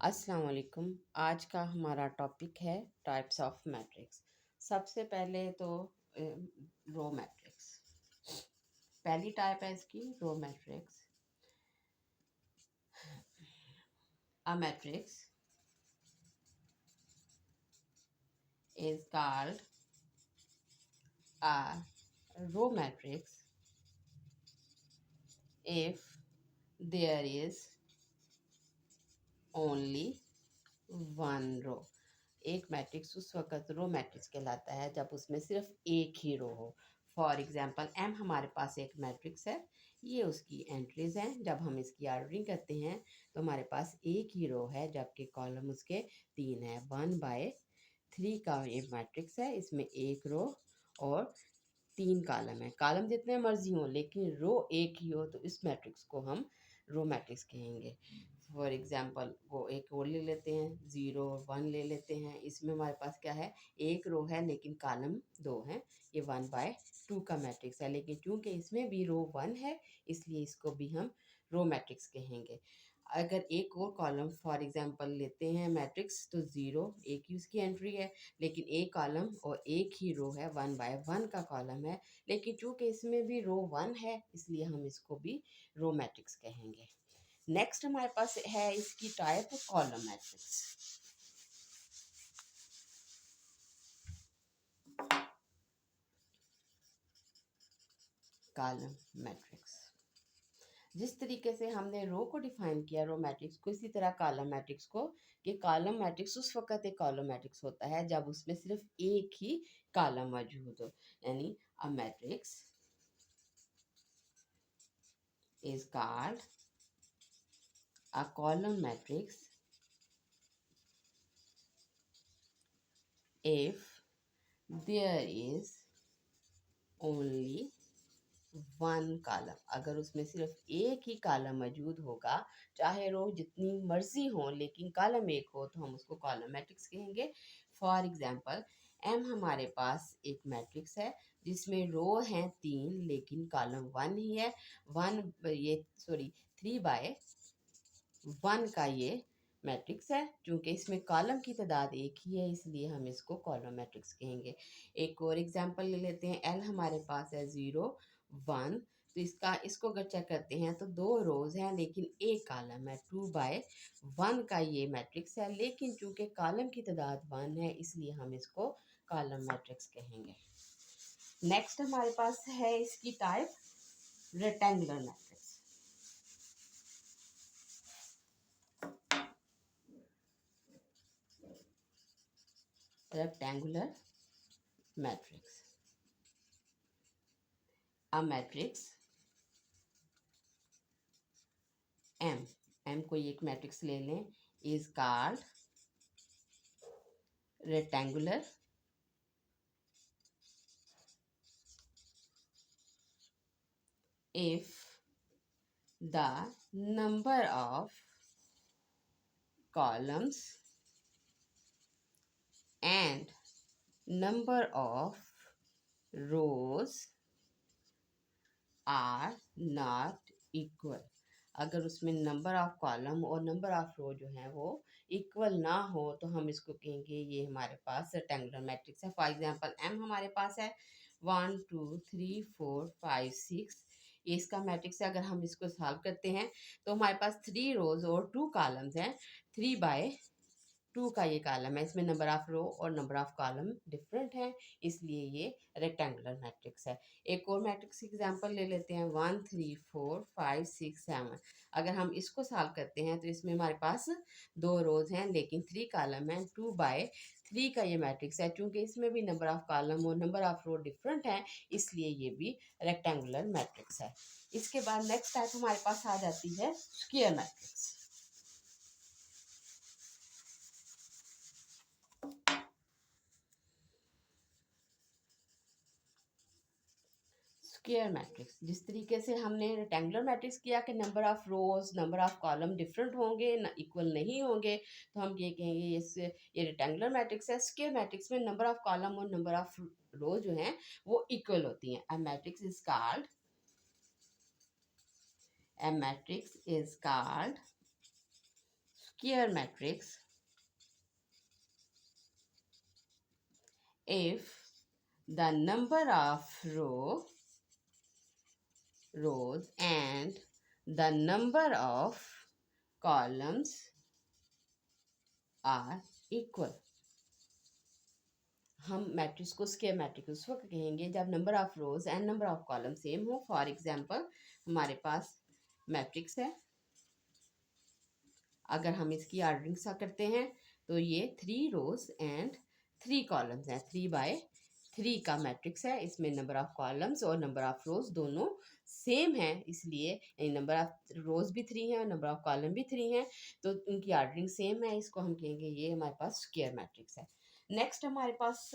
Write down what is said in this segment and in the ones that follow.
अस्सलाम वालेकुम। आज का हमारा टॉपिक है टाइप्स ऑफ मैट्रिक्स। सबसे पहले तो रो मैट्रिक्स पहली टाइप है इसकी row matrix. A matrix is called a row matrix if there is only one row. एक मैट्रिक्स उस वक्त रो मैट्रिक्स कहलाता है जब उसमें सिर्फ एक ही रो हो। फॉर एग्जांपल एम हमारे पास एक मैट्रिक्स है, ये उसकी एंट्रीज हैं। जब हम इसकी ऑर्डरिंग करते हैं तो हमारे पास एक ही रो है जबकि कॉलम उसके तीन है। 1/3 का ये मैट्रिक्स है, इसमें एक रो और तीन कॉलम है। कॉलम जितने मर्जी हो लेकिन रो एक ही हो तो इस मैट्रिक्स को हम रो मैट्रिक्स कहेंगे। फॉर एग्जांपल वो एक और ले लेते हैं, 0 और 1 ले लेते हैं। इसमें हमारे पास क्या है, एक रो है लेकिन कॉलम दो हैं। ये 1/2 का मैट्रिक्स है, लेकिन चूंकि इसमें भी रो 1 है इसलिए इसको भी हम रो मैट्रिक्स कहेंगे। अगर एक और कॉलम फॉर एग्जांपल लेते हैं मैट्रिक्स तो 0 एक ही उसकी एंट्री है, लेकिन एक कॉलम और एक ही रो है, 1/1 का कॉलम है, लेकिन चूंकि इसमें भी रो 1 है इसलिए हम इसको भी रो मैट्रिक्स कहेंगे। नेक्स्ट हमारे पास है इसकी type column matrix. Column matrix जिस तरीके से हमने रो को डिफाइन किया रो मैट्रिक्स को, इसी तरह कॉलम मैट्रिक्स को, कि कॉलम मैट्रिक्स उस वक्त एक कॉलम मैट्रिक्स होता है जब उसमें सिर्फ एक ही कॉलम मौजूद हो। यानी अ matrix is called a column matrix if there is only one column. अगर उसमें सिर्फ एक ही कॉलम मौजूद होगा, चाहे रो जितनी मर्जी हो लेकिन कॉलम एक हो तो हम उसको कॉलम मैट्रिक्स कहेंगे। फॉर एग्जांपल एम हमारे पास एक मैट्रिक्स है जिसमें रो हैं 3 लेकिन कॉलम 1 ही है। 3/1 का ये मैट्रिक्स है। क्योंकि इसमें कॉलम की तादाद एक ही है इसलिए हम इसको कॉलम मैट्रिक्स कहेंगे। एक और एग्जांपल ले लेते हैं, एल हमारे पास है 0 1, तो इसको अगर चेक करते हैं तो दो रोज हैं लेकिन एक कॉलम है। 2/1 का ये मैट्रिक्स है, लेकिन चूंकि कॉलम की तादाद 1 है इसलिए हम इसको कॉलम मैट्रिक्स कहेंगे। नेक्स्ट हमारे पास है इसकी type rectangular matrix. Rectangular matrix a matrix M कोई एक मैट्रिक्स ले लें, is called rectangular if the number of columns and number of rows are not equal। अगर उसमें नंबर ऑफ कॉलम और नंबर ऑफ रो जो हैं वो इक्वल ना हो तो हम इसको कहेंगे ये हमारे पास रेक्टेंगुलर मैट्रिक्स है। फॉर एग्जांपल एम हमारे पास है 1 2 3 4 5 6, ये इसका मैट्रिक्स है। अगर हम इसको सॉल्व करते हैं तो हमारे पास 3 रोज और 2 कॉलम्स हैं। 3/2 का ये कॉलम है, इसमें नंबर ऑफ रो और नंबर ऑफ कॉलम डिफरेंट हैं इसलिए ये रेक्टेंगुलर मैट्रिक्स है। एक और मैट्रिक्स एग्जांपल ले लेते हैं, 1 3 4 5 6 7। अगर हम इसको सॉल्व करते हैं तो इसमें हमारे पास दो रोज हैं लेकिन 3 कॉलम हैं। 2/3 का ये मैट्रिक्स है, चूंकि इसमें भी नंबर ऑफ कॉलम और नंबर ऑफ रो डिफरेंट हैं इसलिए ये भी रेक्टेंगुलर मैट्रिक्स है। इसके बाद नेक्स्ट टाइप हमारे पास आ जाती है स्क्वायर मैट्रिक्स। स्क्वायर मैट्रिक्स जिस तरीके से हमने रेक्टेंगुलर मैट्रिक्स किया कि number of rose number of column different होंगे, इक्वल नहीं होंगे, तो हम ये कहेंगे ये रेक्टेंगुलर मैट्रिक्स है। स्क्वायर मैट्रिक्स में नंबर ऑफ कॉलम और नंबर ऑफ रो जो हैं वो इक्वल होती हैं। अ matrix is called square matrix if the number of rows and the number of columns are equal. हम मैट्रिक्स को स्क्वायर मैट्रिक्स उस वक्त कहेंगे जब number of rose and number of column same हो. फॉर एग्जांपल हमारे पास मैट्रिक्स है, अगर हम इसकी ऑर्डरिंग सा करते हैं तो ये 3 रोज एंड 3 कॉलम्स हैं. 3 का मैट्रिक्स है, इसमें नंबर ऑफ कॉलम्स और नंबर ऑफ रोज दोनों सेम है, इसलिए नंबर ऑफ रोज भी 3 है और नंबर ऑफ कॉलम भी 3 है, तो उनकी ऑर्डरिंग सेम है. इसको हम कहेंगे ये हमारे पास स्क्वायर मैट्रिक्स है. नेक्स्ट हमारे पास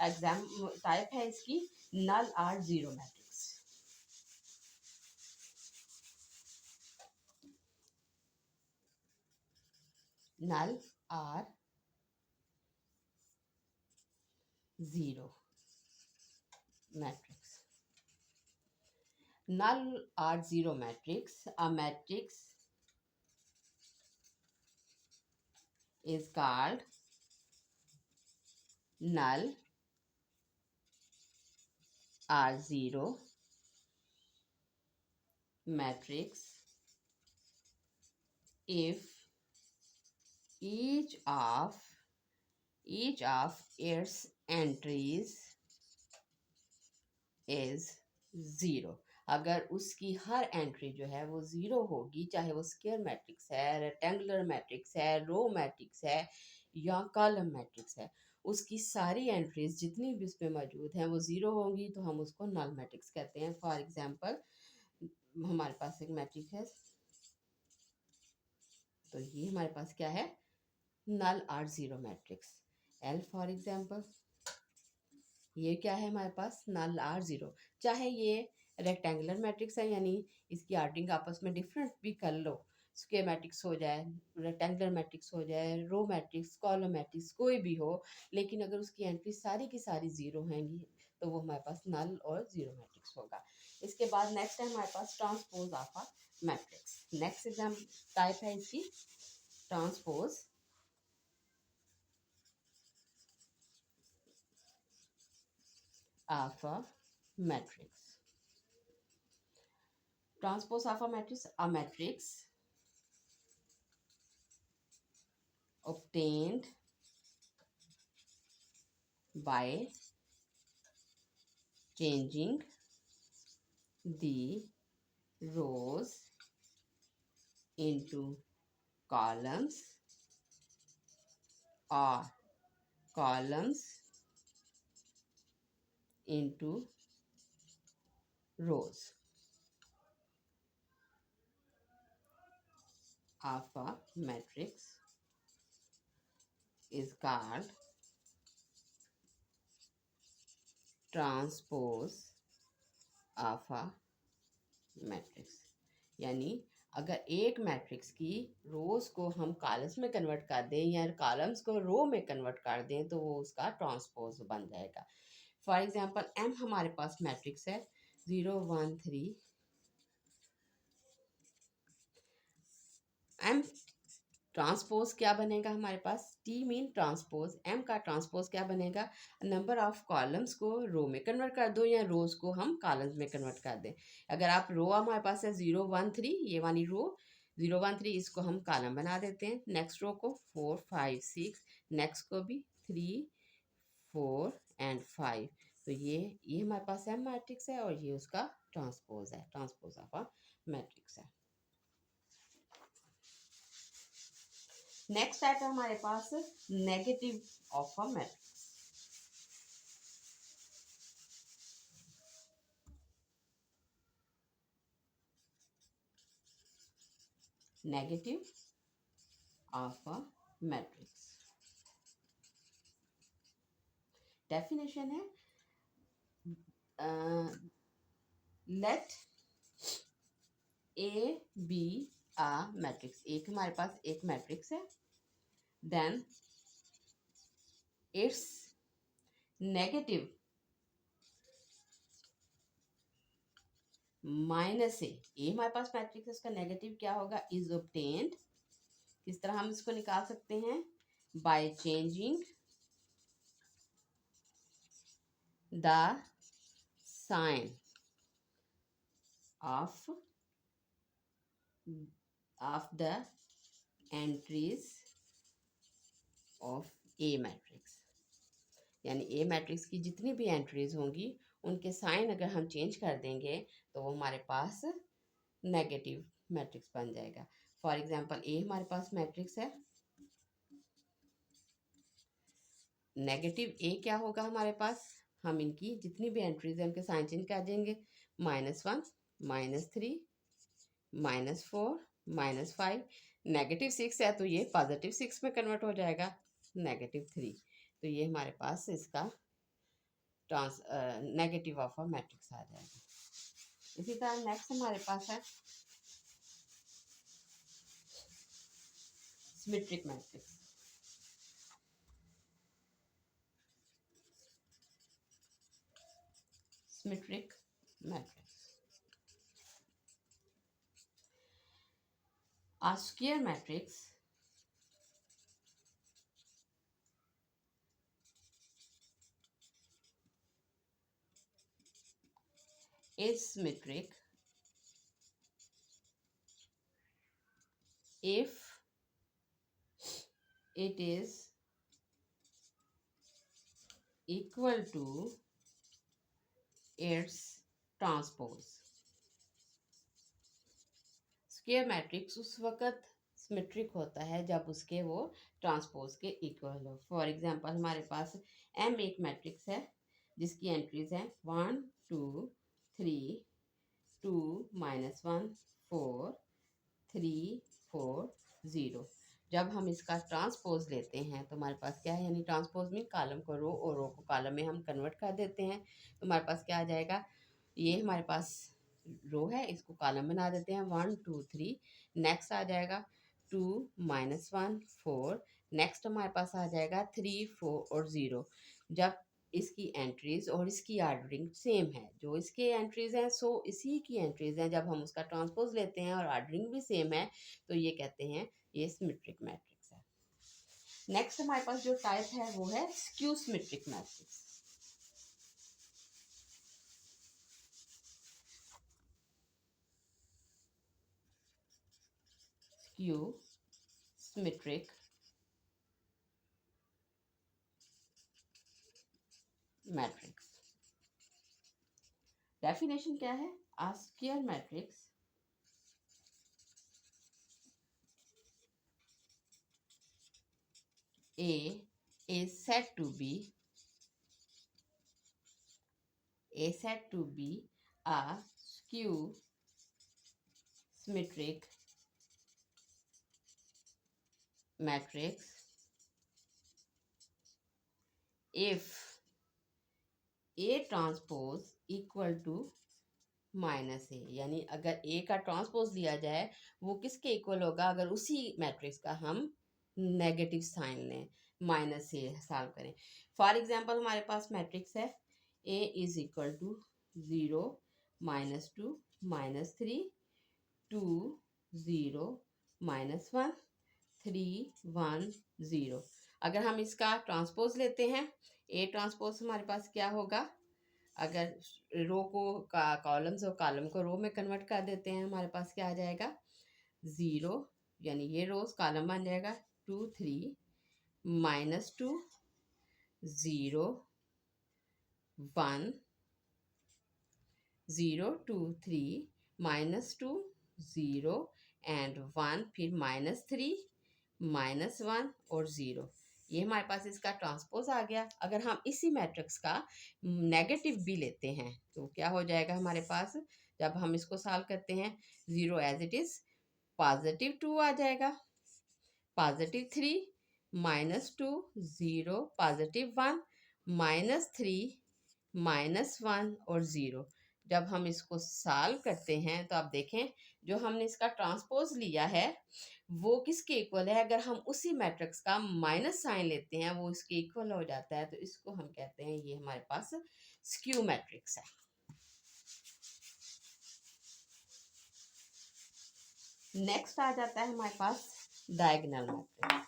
एग्जाम टाइप है इसकी नल और जीरो मैट्रिक्स. नल और zero matrix. Null or zero matrix. A matrix is called null or zero matrix if each of its entries is zero. अगर उसकी हर एंट्री जो है वो ज़ीरो होगी, चाहे वो स्क्वायर मैट्रिक्स है, रेक्टेंगुलर मैट्रिक्स है, रो मैट्रिक्स है या कॉलम मैट्रिक्स है, उसकी सारी एंट्रीज जितनी भी उसमें मौजूद हैं वो ज़ीरो होंगी, तो हम उसको नल मैट्रिक्स कहते हैं. फॉर एग्जांपल हमारे पास एक मैट्रिक्स है, तो ये हमारे पास क्या है, नल और zero matrix. L for example ये क्या है हमारे पास, नल और ज़ीरो. चाहे ये रेक्टेंगुलर मैट्रिक्स है, यानी इसकी आर्टिंग आपस में डिफरेंट भी कर लो, स्क्वायर मैट्रिक्स हो जाए, रेक्टेंगुलर मैट्रिक्स हो जाए, रो मैट्रिक्स, कॉलम मैट्रिक्स, कोई भी हो, लेकिन अगर उसकी एंट्री सारी की सारी ज़ीरो होंगी तो वो हमारे पास नल और ज़ीरो मैट्रिक्स होगा. इसके बाद नेक्स्ट है हमारे पास transpose of a matrix. Next exam type है इसकी transpose of a matrix. Transpose of a matrix obtained by changing the rows into columns or columns into rows of a matrix is called transpose of a matrix. यानी अगर एक matrix की रोज को हम columns में convert कर दें या कॉलम्स को रो में कन्वर्ट कर दें तो वो उसका ट्रांसपोज बन जाएगा. फॉर एग्जांपल एम हमारे पास मैट्रिक्स है 0 1 3. एम ट्रांसपोज क्या बनेगा हमारे पास, टी मीन ट्रांसपोज. एम का ट्रांसपोज क्या बनेगा, नंबर ऑफ कॉलम्स को रो में कन्वर्ट कर दो या रोज को हम कॉलम्स में कन्वर्ट कर दें. अगर आप रो हमारे पास है 0 1 3, ये वाली रो 0 1 3, इसको हम कॉलम बना देते हैं. नेक्स्ट रो को 4 5 6, नेक्स्ट को भी 3 4 एंड 5. तो ये हमारे पास एम मैट्रिक्स है और ये उसका ट्रांसपोज है, ट्रांसपोज ऑफ अ मैट्रिक्स है. नेक्स्ट टाइप है हमारे पास negative of a matrix. Negative of a matrix. Definition है let A be a matrix. एक हमारे पास एक मैट्रिक्स है, then its negative minus A. हमारे पास मैट्रिक्स है, उसका नेगेटिव क्या होगा, इज ऑब्टेन्ड किस तरह हम इसको निकाल सकते हैं? By changing the sign of the entries of A matrix. यानी ए मैट्रिक्स की जितनी भी एंट्रीज होंगी उनके साइन अगर हम चेंज कर देंगे तो वो हमारे पास नेगेटिव मैट्रिक्स बन जाएगा। फॉर एग्जांपल ए हमारे पास मैट्रिक्स है, नेगेटिव ए क्या होगा हमारे पास, हम इनकी जितनी भी एंट्रीज हैं उनके साइन चेंज कर देंगे। -1, -3, -4, -5, -6 है तो ये +6 में कन्वर्ट हो जाएगा, -3। तो ये हमारे पास इसका नेगेटिव ऑफ अ मैट्रिक्स आ जाएगा। इसी तरह नेक्स्ट हमारे पास है symmetric matrix. Symmetric matrix, a square matrix is symmetric if it is equal to its transpose। Square matrix उस वक़्त सिमेट्रिक होता है जब उसके वो ट्रांसपोज के इक्वल हो। फॉर एग्जांपल हमारे पास एम एक मैट्रिक्स है जिसकी एंट्रीज हैं 1 2 3 2 -1 4 3 4 0। जब हम इसका ट्रांसपोज लेते हैं तो हमारे पास क्या है, यानी ट्रांसपोज में कॉलम को रो और रो को कॉलम में हम कन्वर्ट कर देते हैं तो हमारे पास क्या आ जाएगा, ये हमारे पास रो है इसको कॉलम बना देते हैं 1 2 3। नेक्स्ट आ जाएगा 2 -1 4। नेक्स्ट हमारे पास आ जाएगा 3 4 और 0। जब इसकी एंट्रीज और इसकी ऑर्डरिंग सेम है, जो इसके एंट्रीज हैं सो इसी की एंट्रीज हैं, जब हम उसका ट्रांसपोज लेते हैं और ऑर्डरिंग भी सेम है तो ये कहते हैं ये सिमेट्रिक मैट्रिक्स है। नेक्स्ट हमारे पास जो टाइप है वो है skew symmetric matrix. Skew symmetric matrix, definition क्या है, a square matrix A is said to be a skew symmetric matrix if A transpose equal to -A। यानी अगर A का ट्रांसपोज लिया जाए वो किसके इक्वल होगा, अगर उसी मैट्रिक्स का हम नेगेटिव साइन लें, -A सॉल्व करें। फॉर एग्जांपल हमारे पास मैट्रिक्स है A इज इक्वल टू 0 -2 -3 2 0 -1 3 1 0। अगर हम इसका ट्रांसपोज लेते हैं A ट्रांसपोज हमारे पास क्या होगा, अगर रो को कॉलम्स और कॉलम को रो में कन्वर्ट कर देते हैं हमारे पास क्या आ जाएगा, 0 यानी ये रोज कॉलम बन जाएगा 2 3 -2 0 1 0 2 3 -2 0 एंड 1, फिर -3 -1 और 0। ये हमारे पास इसका ट्रांसपोज आ गया। अगर हम इसी मैट्रिक्स का नेगेटिव भी लेते हैं तो क्या हो जाएगा हमारे पास, जब हम इसको सॉल्व करते हैं 0 एज इट इज, +2 आ जाएगा, +3 -2 0 +1 -3 -1 और 0। जब हम इसको सॉल्व करते हैं तो आप देखें जो हमने इसका ट्रांसपोज लिया है वो किसके इक्वल है, अगर हम उसी मैट्रिक्स का माइनस साइन लेते हैं वो इसके इक्वल हो जाता है, तो इसको हम कहते हैं ये हमारे पास स्क्यू मैट्रिक्स है। नेक्स्ट आ जाता है हमारे पास diagonal matrix.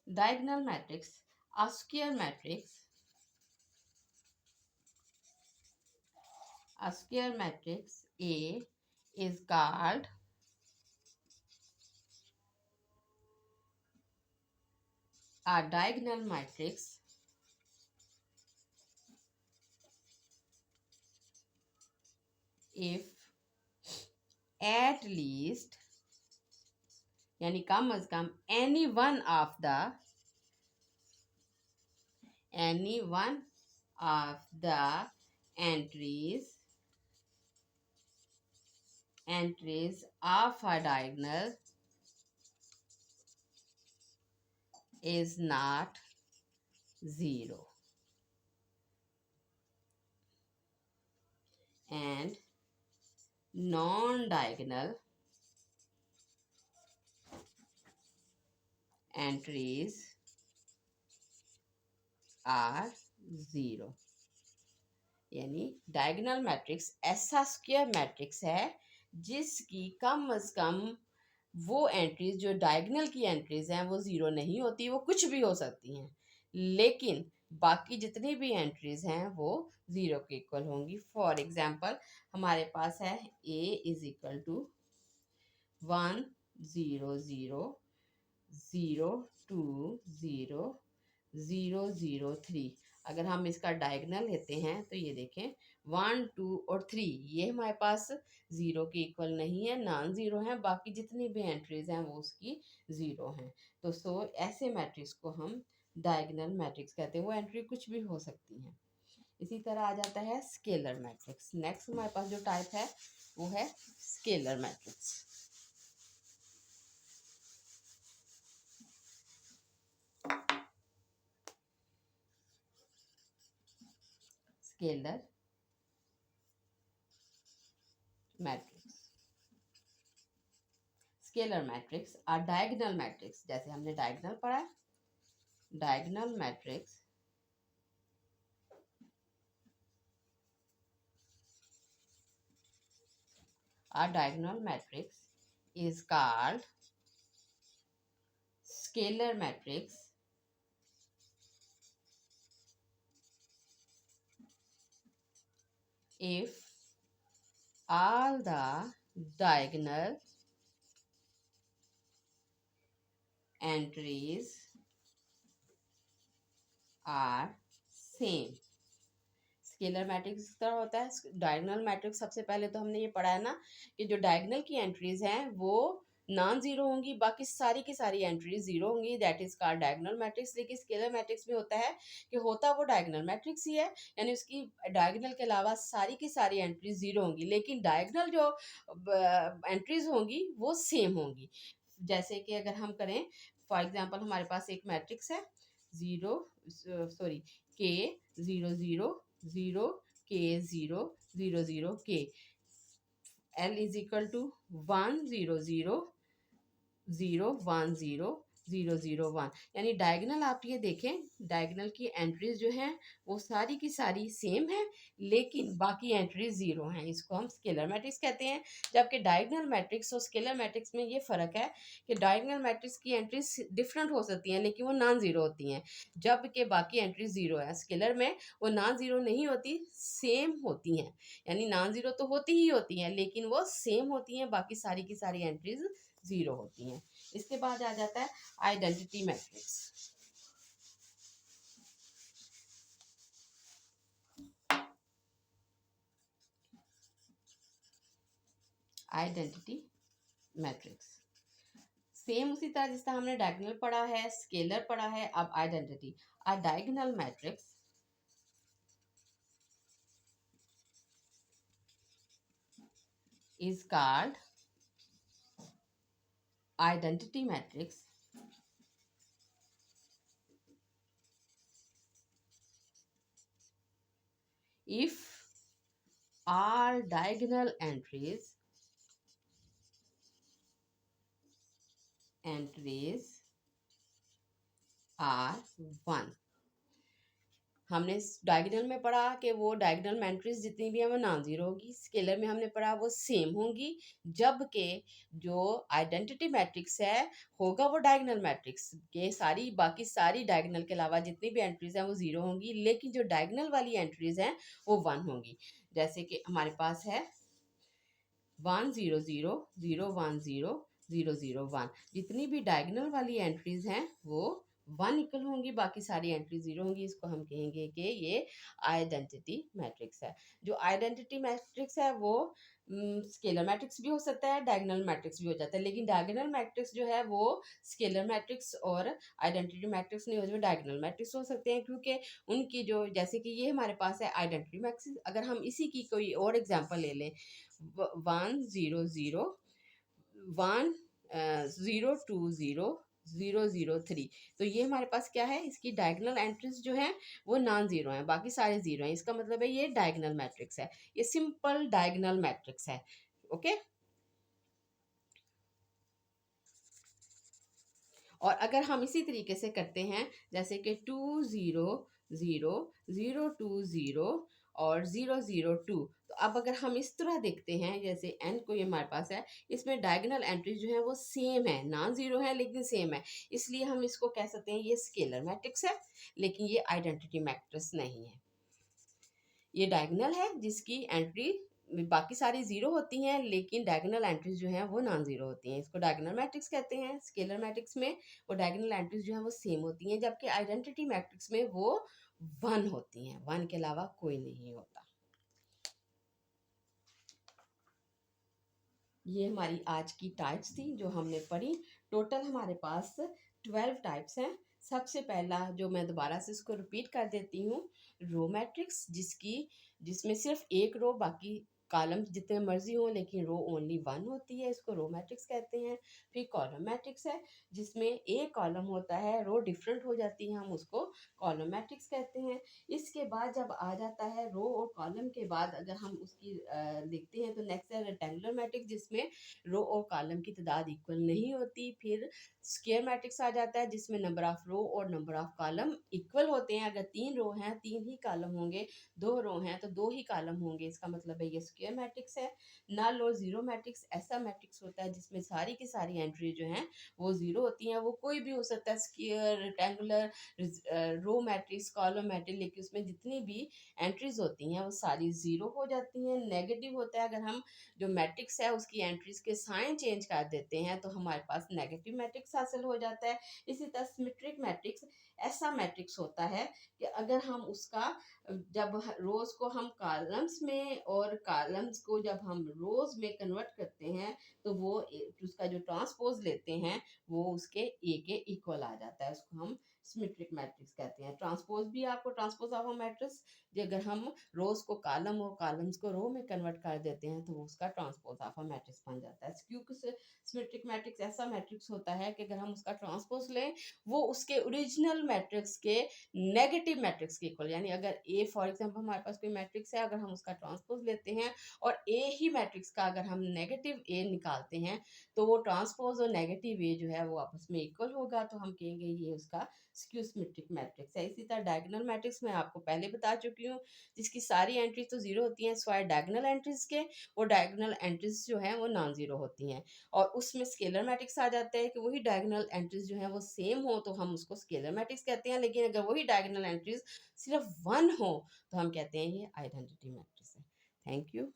Diagonal matrix, a square matrix, a square matrix A is called a diagonal matrix if at least यानी कम अज कम any one of the entries of a diagonal is not zero, and non-diagonal entries are zero. यानी diagonal matrix ऐसा square matrix है जिसकी कम अज कम वो entries जो diagonal की entries हैं वो ज़ीरो नहीं होती, वो कुछ भी हो सकती हैं, लेकिन बाकी जितनी भी एंट्रीज हैं वो ज़ीरो के इक्वल होंगी. फॉर एग्जांपल हमारे पास है a इज इक्वल टू 1 0 0 0 2 0 0 0 3. अगर हम इसका डायगोनल लेते हैं तो ये देखें 1 2 और 3 ये हमारे पास ज़ीरो के इक्वल नहीं है, नॉन ज़ीरो हैं, बाकी जितनी भी एंट्रीज हैं वो उसकी ज़ीरो हैं. तो ऐसे मैट्रिक्स को हम डायगोनल मैट्रिक्स कहते हैं, वो एंट्री कुछ भी हो सकती हैं. इसी तरह आ जाता है स्केलर मैट्रिक्स. नेक्स्ट हमारे पास जो टाइप है वो है scalar matrix. Scalar matrix, scalar matrix और डायगोनल मैट्रिक्स. जैसे हमने डायगोनल पढ़ा है, diagonal matrix a diagonal matrix is called scalar matrix if all the diagonal entries are same. Scalar matrix इस तरह होता है. डायगोनल मैट्रिक्स सबसे पहले तो हमने ये पढ़ा है ना कि जो डायगोनल की एंट्रीज हैं वो नॉन जीरो होंगी, बाकी सारी की सारी एंट्रीज जीरो होंगी, that is called diagonal matrix. लेकिन स्केलर मैट्रिक्स में होता है कि होता वो डायगोनल मैट्रिक्स ही है, यानी उसकी डायगोनल के अलावा सारी की सारी एंट्रीज जीरो होंगी, लेकिन डायगोनल जो एंट्रीज होंगी वो सेम होंगी. जैसे कि अगर हम करें फॉर एग्जांपल हमारे पास एक मैट्रिक्स है ज़ीरो सॉरी के 0 0 0 के 0 0 0 के. L is equal to 1 0 0 0 1 0 0 0 1. यानी डायगोनल आप ये देखें, डायगोनल की एंट्रीज जो हैं वो सारी की सारी सेम है, लेकिन बाकी एंट्रीज जीरो हैं. इसको हम स्केलर मैट्रिक्स कहते हैं. जबकि डायगोनल मैट्रिक्स और स्केलर मैट्रिक्स में ये फ़र्क है कि डायगोनल मैट्रिक्स की एंट्रीज डिफरेंट हो सकती हैं लेकिन वो नॉन ज़ीरो होती हैं, जबकि बाकी एंट्रीज ज़ीरो है. स्केलर में वो नॉन ज़ीरो नहीं होती, सेम होती हैं. यानी नॉन ज़ीरो तो होती ही होती हैं लेकिन वो सेम होती हैं, बाकी सारी की सारी एंट्रीज ज़ीरो होती हैं. इसके बाद आ जाता है identity matrix. Identity matrix same उसी तरह जिस तरह हमने डायगोनल पढ़ा है, स्केलर पढ़ा है, अब identity. A diagonal matrix is called identity matrix if all diagonal entries are 1. हमने डायगोनल में पढ़ा कि वो डायगोनल मैट्रिक्स जितनी भी हैं वो नॉन ज़ीरो होगी, स्केलर में हमने पढ़ा वो सेम होंगी, जबकि जो आइडेंटिटी मैट्रिक्स है होगा वो डायगोनल मैट्रिक्स के सारी बाकी सारी डायगोनल के अलावा जितनी भी एंट्रीज हैं वो ज़ीरो होंगी, लेकिन जो डायगोनल वाली एंट्रीज हैं वो वन होंगी। जैसे कि हमारे पास है 1 0 0 0 1 0 0 0 1, जितनी भी डायगोनल वाली एंट्रीज हैं वो वन इक्वल होंगी, बाकी सारी एंट्री जीरो होंगी। इसको हम कहेंगे कि ये आइडेंटिटी मैट्रिक्स है। जो आइडेंटिटी मैट्रिक्स है वो स्केलर मैट्रिक्स भी हो सकता है, डायगोनल मैट्रिक्स भी हो जाता है, लेकिन डायगोनल मैट्रिक्स जो है वो स्केलर मैट्रिक्स और आइडेंटिटी मैट्रिक्स नहीं हो, उसमें डायगोनल मैट्रिक्स हो सकते हैं, क्योंकि उनकी जो जैसे कि ये हमारे पास है आइडेंटिटी मैट्रिक्स। अगर हम इसी की कोई और एग्जांपल ले लें, 1 0 0 1 0 2 0 0 0 3, तो ये हमारे पास क्या है, इसकी डायगोनल एंट्रीज जो हैं वो नॉन जीरो हैं, बाकी सारे जीरो हैं। इसका मतलब है ये डायगोनल मैट्रिक्स है, ये सिंपल डायगोनल मैट्रिक्स है। ओके। और अगर हम इसी तरीके से करते हैं, जैसे कि 2 0 0 0 2 0 और 0 0 2, तो अब अगर हम इस तरह देखते हैं, जैसे एन को ये हमारे पास है, इसमें डायगोनल एंट्री जो है वो सेम है, नॉन जीरो है लेकिन सेम है, इसलिए हम इसको कह सकते हैं ये स्केलर मैट्रिक्स है, लेकिन ये आइडेंटिटी मैट्रिक्स नहीं है। ये डायगोनल है जिसकी एंट्री बाकी सारी जीरो होती हैं, लेकिन डायगोनल एंट्रीज जो हैं वो नॉन जीरो होती हैं, इसको डायगोनल मैट्रिक्स कहते हैं। स्केलर मैट्रिक्स में वो डायगोनल एंट्रीज जो हैं वो सेम होती हैं, जबकि आइडेंटिटी मैट्रिक्स में वो वन होती हैं, वन के अलावा कोई नहीं होता। ये हमारी आज की टाइप्स थी जो हमने पढ़ी। टोटल हमारे पास 12 टाइप्स हैं। सबसे पहला जो मैं दोबारा से इसको रिपीट कर देती हूँ, रो मैट्रिक्स, जिसमें सिर्फ एक रो, बाकी कॉलम्स जितने मर्जी हो लेकिन रो ओनली वन होती है, इसको रो मैट्रिक्स कहते हैं। फिर कॉलम मैट्रिक्स है, जिसमें एक कॉलम होता है, रो डिफरेंट हो जाती है, हम उसको कॉलम मैट्रिक्स कहते हैं। इसके बाद जब आ जाता है रो और कॉलम के बाद अगर हम उसकी देखते हैं, तो नेक्स्ट है रेक्टेंगुलर मैट्रिक्स, जिसमें रो और कॉलम की तादाद इक्वल नहीं होती। फिर स्क्वायर मैट्रिक्स आ जाता है, जिसमें नंबर ऑफ रो और नंबर ऑफ कॉलम इक्वल होते हैं। अगर 3 रो हैं 3 ही कॉलम होंगे, 2 रो हैं तो 2 ही कॉलम होंगे, इसका मतलब है ये स्क्वायर मैट्रिक्स है। नल और जीरो मैट्रिक्स ऐसा मैट्रिक्स होता है जिसमें सारी की सारी एंट्री जो हैं वो जीरो होती हैं। वो कोई भी हो सकता है, square, rectangular, row matrix, column matrix, लेकिन उसमें जितनी भी एंट्रीज होती हैं वो सारी जीरो हो जाती हैं। नेगेटिव होता है, अगर हम जो मैट्रिक्स है उसकी एंट्रीज के साइन चेंज कर देते हैं तो हमारे पास नेगेटिव मैट्रिक्स हासिल हो जाता है। इसी तरह सिमेट्रिक मैट्रिक्स ऐसा मैट्रिक्स होता है कि अगर हम उसका जब रोज को हम कॉलम्स में और कॉलम्स को जब हम रोज में कन्वर्ट करते हैं, तो वो उसका जो ट्रांसपोज लेते हैं वो उसके ए के इक्वल आ जाता है, उसको हम सिमेट्रिक मैट्रिक्स कहते हैं। ट्रांसपोज भी आपको ट्रांसपोज ऑफ अ मैट्रिक्स, अगर हम रोज को कॉलम और कॉलम्स को रो में कन्वर्ट कर देते हैं तो वो उसका ट्रांसपोज ऑफ अ मैट्रिक्स बन जाता है। क्योंकि सिमेट्रिक मैट्रिक्स ऐसा मैट्रिक्स होता है कि अगर हम उसका ट्रांसपोज लें वो उसके ओरिजिनल मैट्रिक्स के नेगेटिव मैट्रिक्स के इक्वल, यानी अगर ए फॉर एग्जांपल हमारे पास कोई मैट्रिक्स है, अगर हम उसका ट्रांसपोज लेते हैं और ए ही मैट्रिक्स का अगर हम नेगेटिव ए निकालते हैं, तो वो ट्रांसपोज और नेगेटिव ए जो है वो आपस में इक्वल होगा, तो हम कहेंगे ये उसका स्क्यू सिमेट्रिक मैट्रिक्स है। इसी तरह डायगोनल मैट्रिक्स मैं आपको पहले बता चुकी हूँ, जिसकी सारी एंट्रीज तो जीरो होती हैं स्वाय डायगोनल एंट्रीज के, वो डायगोनल एंट्रीज जो हैं वो नॉन जीरो होती हैं। और उसमें स्केलर मैट्रिक्स आ जाता है कि वही डायगोनल एंट्रीज जो हैं वो सेम हो तो हम उसको स्केलर मैट्रिक्स कहते हैं, लेकिन अगर वही डायगोनल एंट्रीज सिर्फ वन हो तो हम कहते हैं ये आइडेंटिटी मैट्रिक्स है। Thank you.